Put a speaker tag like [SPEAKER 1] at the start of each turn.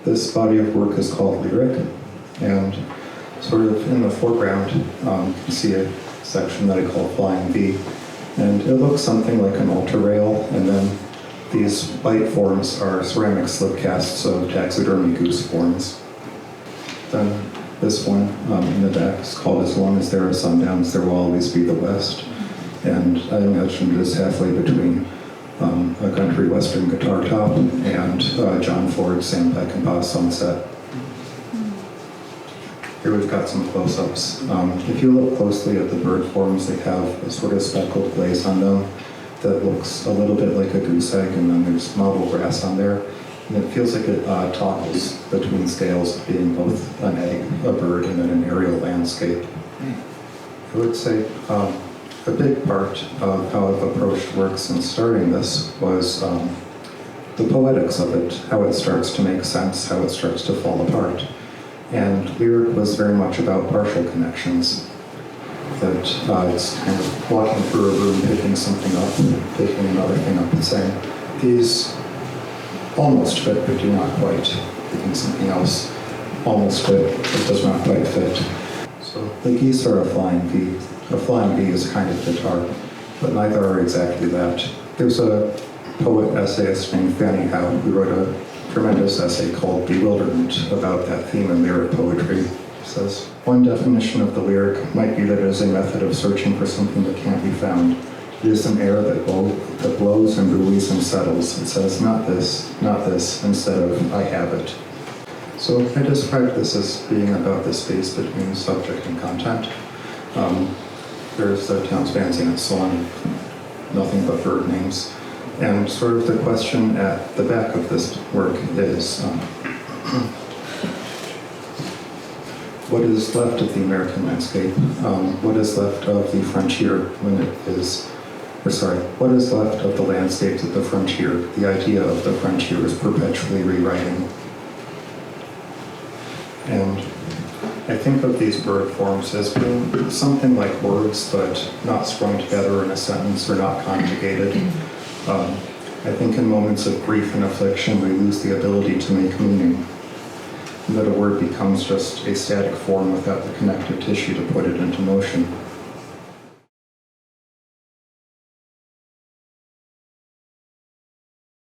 [SPEAKER 1] This body of work is called lyric, and sort of in the foreground, you can see a section that I call Flying V, and it looks something like an altar rail, and then these light forms are ceramic slip casts of taxidermy goose forms. Then this one in the back is called As Long as There Are Sundowns, There Will Always Be the West, and I imagined it as halfway between a country western guitar top and John Ford's Sam Peckinpah Sunset. Here we've got some close-ups. If you look closely at the bird forms, they have a sort of speckled glaze on them that looks a little bit like a goose egg, and then there's marble grass on there. And it feels like it toggles between scales of being both an egg, a bird, and then an aerial landscape. I would say a big part of how I've approached work since starting this was the poetics of it, how it starts to make sense, how it starts to fall apart. And lyric was very much about partial connections. That it's kind of walking through a room, picking something up, picking another thing up, and saying, these almost fit, but do not quite. Picking something else almost fit, but does not quite fit. So the geese are a flying V. A flying V is a kind of guitar, but neither are exactly that. There's a poet essayist named Fanny Howe who wrote a tremendous essay called Bewilderment about that theme in lyric poetry. It says, one definition of the lyric might be that it is a method of searching for something that can't be found. It is an air that blows and buoys and settles. It says, not this, instead of, I have it. So I described this as being about the space between subject and content. There's the town's fancy song, nothing but bird names. And sort of the question at the back of this work is, what is left of the American landscape? What is left of the frontier when it is, what is left of the landscapes at the frontier? The idea of the frontier is perpetually rewriting. And I think of these bird forms as being something like words, but not strung together in a sentence or not conjugated. I think in moments of grief and affliction, we lose the ability to make meaning. That a word becomes just a static form without the connective tissue to put it into motion.